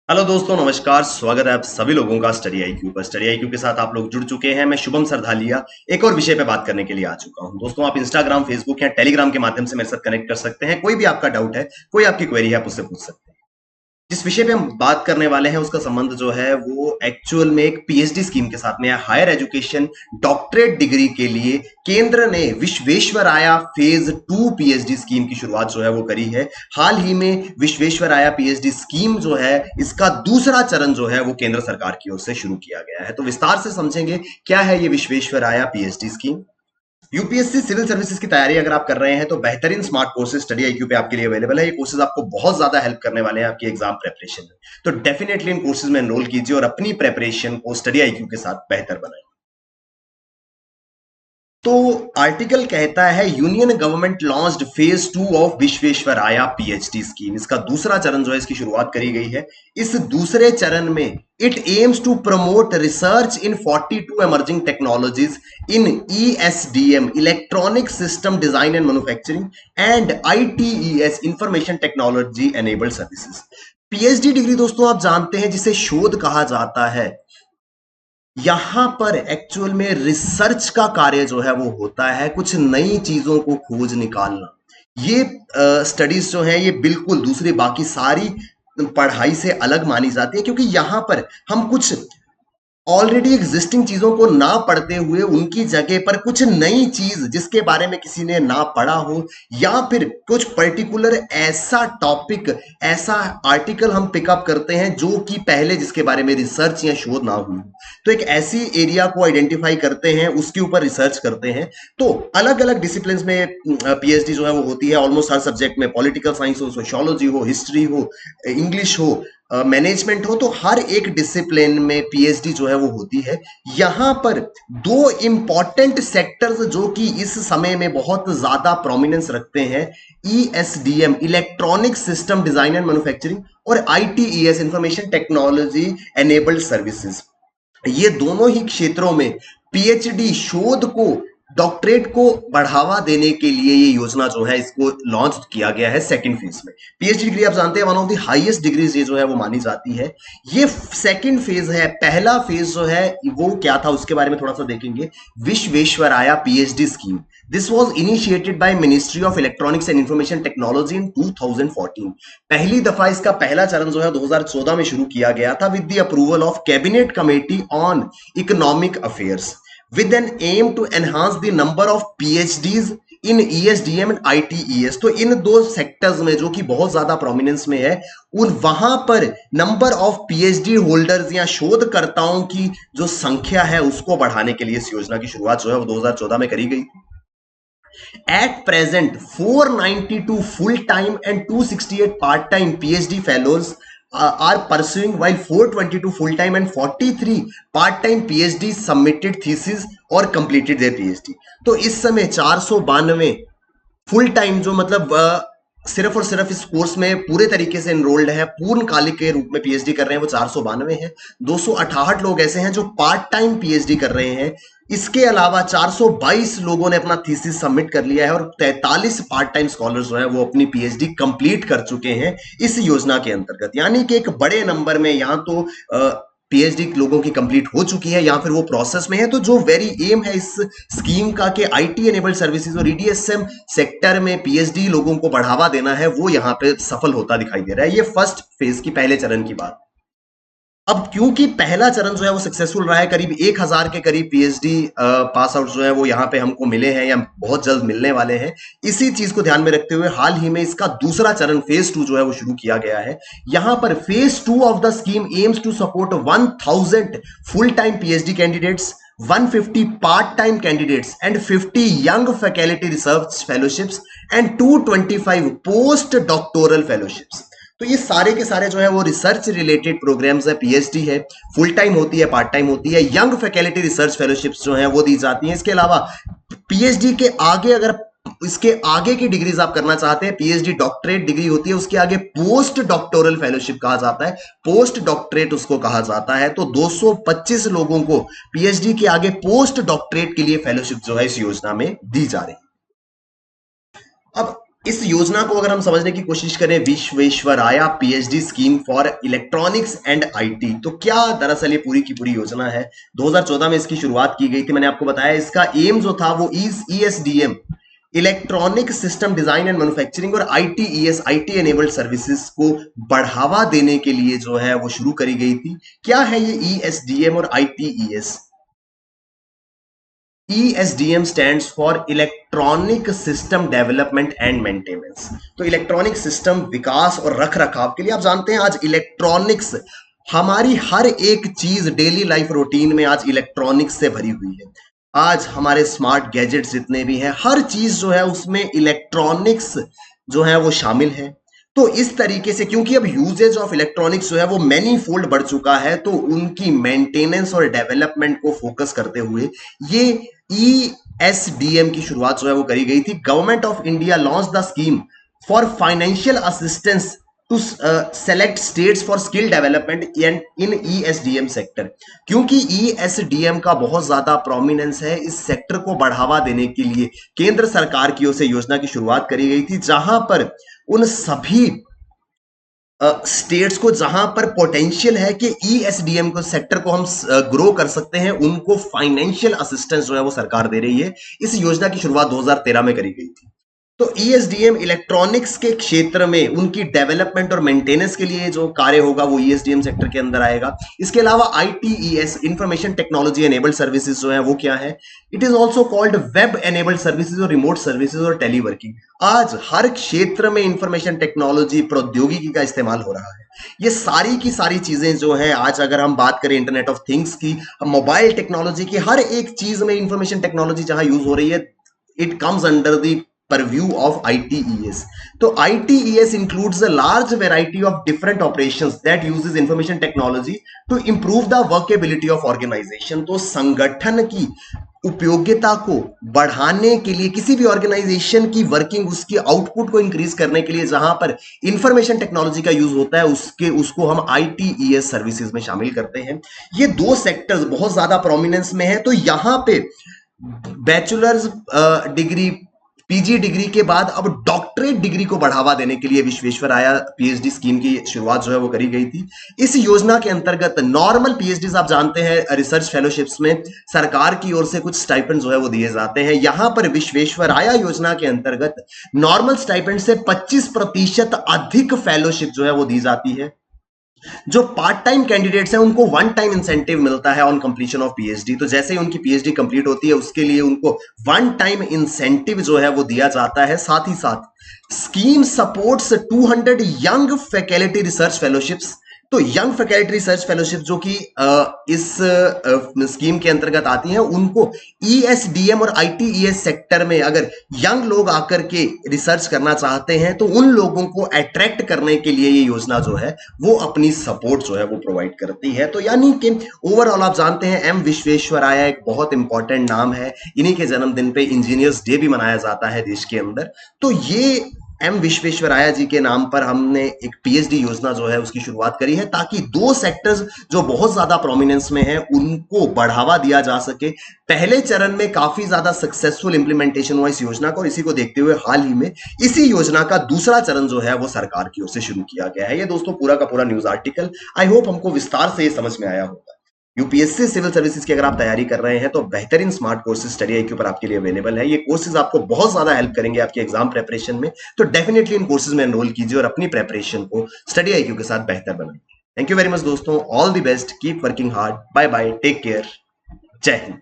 Hello दोस्तों, नमस्कार। स्वागत है आप सभी लोगों का स्टडी आईक्यू पर। स्टडी आईक्यू के साथ आप लोग जुड़ चुके हैं। मैं शुभम सरधालिया एक और विषय पे बात करने के लिए आ चुका हूं। दोस्तों, आप इंस्टाग्राम, फेसबुक या टेलीग्राम के माध्यम से मेरे साथ कनेक्ट कर सकते हैं। कोई भी आपका डाउट है, कोई आपकी क्वेरी है, आप उससे पूछ सकते हैं। जिस विषय पे हम बात करने वाले हैं उसका संबंध जो है वो एक्चुअल में एक पीएचडी स्कीम के साथ में है। हायर एजुकेशन डॉक्टरेट डिग्री के लिए केंद्र ने विश्वेश्वराया फेज 2 पीएचडी स्कीम की शुरुआत जो है वो करी है। हाल ही में विश्वेश्वराया पीएचडी स्कीम जो है इसका दूसरा चरण जो है वो केंद्र सरकार की ओर से शुरू किया गया है। तो विस्तार से समझेंगे क्या है ये Visvesvaraya PhD scheme. UPSC civil services की तैयारी अगर आप कर रहे हैं तो बेहतरीन स्मार्ट कोर्सेज स्टडी आईक्यू पे आपके लिए अवेलेबल है। ये कोर्सेज आपको बहुत ज्यादा हेल्प करने वाले हैं आपकी एग्जाम प्रेपरेशन में। तो डेफिनेटली इन कोर्सेज में एनरोल कीजिए और अपनी प्रेपरेशन को स्टडी आईक्यू के साथ बेहतर बनाएं। तो आर्टिकल कहता है union government launched phase 2 of Visvesvaraya PhD scheme. इसका दूसरा चरण जो है इसकी शुरुआत करी गई है। इस दूसरे चरण में it aims to promote research in 42 emerging technologies in ESDM electronic system design and manufacturing and ITES information technology enabled services. PhD degree दोस्तों आप जानते हैं जिसे शोध कहा जाता है। यहां पर एक्चुअल में रिसर्च का कार्य जो है वो होता है, कुछ नई चीजों को खोज निकालना। ये स्टडीज जो है ये बिल्कुल दूसरी बाकी सारी पढ़ाई से अलग मानी जाती है, क्योंकि यहां पर हम कुछ ऑलरेडी एग्जिस्टिंग चीजों को ना पढ़ते हुए उनकी जगह पर कुछ नई चीज जिसके बारे में किसी ने ना पढ़ा हो या फिर कुछ पर्टिकुलर ऐसा टॉपिक, ऐसा आर्टिकल हम पिकअप करते हैं जो कि पहले जिसके बारे में रिसर्च या शोध ना हुई। तो एक ऐसी एरिया को आइडेंटिफाई करते हैं, उसके ऊपर रिसर्च करते हैं। तो अलग अलग डिसिप्लिन में पीएचडी जो है वो होती है। ऑलमोस्ट हर सब्जेक्ट में, पॉलिटिकल साइंस हो, सोशियोलॉजी हो, हिस्ट्री हो, इंग्लिश हो, मैनेजमेंट हो, तो हर एक डिसिप्लिन में पीएचडी जो है वो होती है। यहां पर दो इंपॉर्टेंट सेक्टर्स जो कि इस समय में बहुत ज्यादा प्रोमिनेंस रखते हैं, ESDM electronic system design and manufacturing और ITES information technology enabled services. ये दोनों ही क्षेत्रों में पीएचडी शोध को, डॉक्टरेट को बढ़ावा देने के लिए ये योजना जो है इसको लॉन्च किया गया है सेकंड फेज में। पीएचडी डिग्री आप जानते हैं one of the highest degrees ये जो है वो मानी जाती है। ये सेकंड फेज है। पहला फेज जो है वो क्या था उसके बारे में थोड़ा सा देखेंगे। Visvesvaraya PhD scheme, this was initiated by ministry of electronics and information technology in 2014। पहली दफा इसका पहला चरण जो है 2014 में शुरू किया गया था with the approval of cabinet committee on economic affairs with an aim to enhance the number of PhDs in ESDM and ITES। तो इन दो सेक्टर्स में जो कि बहुत ज्यादा प्रोमिनेंस में है, उन वहां पर नंबर ऑफ पीएचडी होल्डर्स या शोधकर्ताओं की जो संख्या है उसको बढ़ाने के लिए इस योजना की शुरुआत जो है वो 2014 में करी गई। At present, 492 full-time and 268 part-time PhD fellows are pursuing, while 422 full-time and 43 part-time PhD submitted thesis और completed their PhD। तो इस समय 492 फुल टाइम जो मतलब सिर्फ और सिर्फ इस कोर्स में पूरे तरीके से एनरोल्ड है, पूर्णकालिक के रूप में पीएचडी कर रहे हैं, वो 492 हैं। 268 लोग ऐसे हैं जो पार्ट टाइम पीएचडी कर रहे हैं। इसके अलावा 422 लोगों ने अपना थीसिस सबमिट कर लिया है और 43 पार्ट टाइम स्कॉलर्स जो है वो अपनी पीएचडी कंप्लीट कर चुके हैं इस योजना के अंतर्गत। यानी कि एक बड़े नंबर में यहाँ तो पीएचडी लोगों की कंप्लीट हो चुकी है या फिर वो प्रोसेस में है। तो जो वेरी एम है इस स्कीम का कि आईटी एनेबल्ड सर्विसेज और ईडीएसएम सेक्टर में पीएचडी लोगों को बढ़ावा देना है, वो यहाँ पे सफल होता दिखाई दे रहा है। ये फर्स्ट फेज की, पहले चरण की बात। अब क्योंकि पहला चरण जो है वो सक्सेसफुल रहा है, करीब 1000 के करीब पीएचडी पास आउट जो है वो यहाँ पे हमको मिले हैं या बहुत जल्द मिलने वाले हैं। इसी चीज को ध्यान में रखते हुए हाल ही में इसका दूसरा चरण फेज 2 जो है वो शुरू किया गया है। यहाँ पर phase 2 of the scheme aims to support 1000 full time PhD candidates, 150 part-time candidates and 50 young faculty research fellowships and 225 post-doctoral fellowships। तो ये सारे के सारे जो है वो रिसर्च रिलेटेड प्रोग्राम्स है। पीएचडी है, फुल टाइम होती है, पार्ट टाइम होती है। यंग फैकल्टी रिसर्च फेलोशिप्स जो है वो दी जाती हैं। इसके अलावा पीएचडी के आगे, अगर इसके आगे की डिग्रीज आप करना चाहते हैं, पीएचडी डॉक्टरेट डिग्री होती है, उसके आगे पोस्ट डॉक्टोरल फेलोशिप कहा जाता है, पोस्ट डॉक्टरेट उसको कहा जाता है। तो 225 लोगों को पीएचडी के आगे पोस्ट डॉक्टरेट के लिए फेलोशिप जो है इस योजना में दी जा रही है। अब इस योजना को अगर हम समझने की कोशिश करें, Visvesvaraya PhD scheme for electronics and IT, तो क्या दरअसल ये पूरी की पूरी योजना है। 2014 में इसकी शुरुआत की गई थी। मैंने आपको बताया इसका एम जो था वो ESDM, electronic system design and manufacturing, और आईटीईएस, आईटी एनेबल्ड सर्विसेज को बढ़ावा देने के लिए जो है वो शुरू करी गई थी। क्या है ये ईएसडीएम और ITES? ESDM stands for electronic system development and maintenance. तो इलेक्ट्रॉनिक सिस्टम विकास और रख रखाव के लिए, आप जानते हैं आज इलेक्ट्रॉनिक्स, हमारी हर एक चीज डेली लाइफ रूटीन में आज इलेक्ट्रॉनिक्स से भरी हुई है। आज हमारे स्मार्ट गैजेट्स जितने भी हैं, हर चीज जो है उसमें इलेक्ट्रॉनिक्स जो है वो शामिल है। तो इस तरीके से, क्योंकि अब यूजेज ऑफ इलेक्ट्रॉनिक्स जो है वो मैनी फोल्ड बढ़ चुका है, तो उनकी मेंटेनेंस और डेवलपमेंट को फोकस करते हुए ये ESDM की शुरुआत जो है वो करी गई थी। Government of India launch the scheme for financial assistance to select states for skill development in ESDM sector. क्योंकि ESDM का बहुत ज्यादा प्रोमिनेंस है, इस सेक्टर को बढ़ावा देने के लिए केंद्र सरकार की ओर से योजना की शुरुआत करी गई थी, जहां पर उन सभी स्टेट्स को जहां पर पोटेंशियल है कि ESDM को सेक्टर को हम ग्रो कर सकते हैं, उनको फाइनेंशियल असिस्टेंस जो है वो सरकार दे रही है। इस योजना की शुरुआत 2013 में करी गई थी। तो ESDM इलेक्ट्रॉनिक्स के क्षेत्र में उनकी डेवलपमेंट और मेंटेनेंस के लिए जो कार्य होगा वो ESDM सेक्टर के अंदर आएगा। इसके अलावा ITES, information technology enabled services जो है वो क्या है? It is also called web enabled services और रिमोट सर्विसेज और टेलीवर्किंग। आज हर क्षेत्र में इंफॉर्मेशन टेक्नोलॉजी, प्रौद्योगिकी का इस्तेमाल हो रहा है। ये सारी की सारी चीजें जो है, आज अगर हम बात करें इंटरनेट ऑफ थिंग्स की, मोबाइल टेक्नोलॉजी की, हर एक चीज में इंफॉर्मेशन टेक्नोलॉजी जहां यूज हो रही है, it comes under the purview of ITES. So ITES includes a large variety of different operations that uses information technology to improve the workability of organization. तो संगठन की उपयोगिता को बढ़ाने के लिए, किसी भी ऑर्गेनाइजेशन की वर्किंग, उसकी आउटपुट को इंक्रीज करने के लिए जहां पर इंफॉर्मेशन टेक्नोलॉजी का यूज होता है, उसको हम ITES सर्विसेज में शामिल करते हैं। ये दो सेक्टर्स बहुत ज्यादा प्रोमिनेंस में है। तो यहां पे बैचलर्स डिग्री, पीजी डिग्री के बाद अब डॉक्टरेट डिग्री को बढ़ावा देने के लिए विश्वेश्वराया पीएचडी स्कीम की शुरुआत जो है वो करी गई थी। इस योजना के अंतर्गत नॉर्मल पीएचडी, आप जानते हैं रिसर्च फेलोशिप्स में सरकार की ओर से कुछ स्टाइपेंड जो है वो दिए जाते हैं। यहां पर विश्वेश्वराया योजना के अंतर्गत नॉर्मल स्टाइपेंड से 25% अधिक फेलोशिप जो है वो दी जाती है। जो पार्ट टाइम कैंडिडेट्स हैं उनको वन टाइम इंसेंटिव मिलता है ऑन कंप्लीशन ऑफ पीएचडी। तो जैसे ही उनकी पीएचडी कंप्लीट होती है, उसके लिए उनको वन टाइम इंसेंटिव जो है वो दिया जाता है। साथ ही साथ scheme supports 200 young faculty research fellowships. तो यंग फैकल्टी रिसर्च फेलोशिप जो कि इस स्कीम के अंतर्गत आती हैं, उनको ESDM और ITES सेक्टर में अगर यंग लोग आकर के रिसर्च करना चाहते हैं, तो उन लोगों को अट्रैक्ट करने के लिए ये योजना जो है वो अपनी सपोर्ट जो है वो प्रोवाइड करती है। तो यानी कि ओवरऑल आप जानते हैं M विश्वेश्वराया एक बहुत इंपॉर्टेंट नाम है। इन्हीं के जन्मदिन पे इंजीनियर्स डे भी मनाया जाता है देश के अंदर। तो ये M विश्वेश्वराया जी के नाम पर हमने एक पीएचडी योजना जो है उसकी शुरुआत करी है, ताकि दो सेक्टर्स जो बहुत ज्यादा प्रोमिनेंस में है उनको बढ़ावा दिया जा सके। पहले चरण में काफी ज्यादा सक्सेसफुल इंप्लीमेंटेशन हुआ इस योजना को, और इसी को देखते हुए हाल ही में इसी योजना का दूसरा चरण जो है वो सरकार की ओर से शुरू किया गया है। ये दोस्तों पूरा का पूरा न्यूज आर्टिकल, आई होप हमको विस्तार से ये समझ में आया होगा। यूपीएससी सिविल सर्विसेज की अगर आप तैयारी कर रहे हैं, तो बेहतरीन स्मार्ट कोर्सेज स्टडी IQ पर आपके लिए अवेलेबल है। ये कोर्सेज आपको बहुत ज्यादा हेल्प करेंगे आपके एग्जाम प्रेपरेशन में। तो डेफिनेटली इन कोर्सेज में एनरोल कीजिए और अपनी प्रेपरेशन को स्टडी IQ के साथ बेहतर बनाइए। थैंक यू वेरी मच दोस्तों, all the best, keep working hard, bye bye, take care, Jai Hind.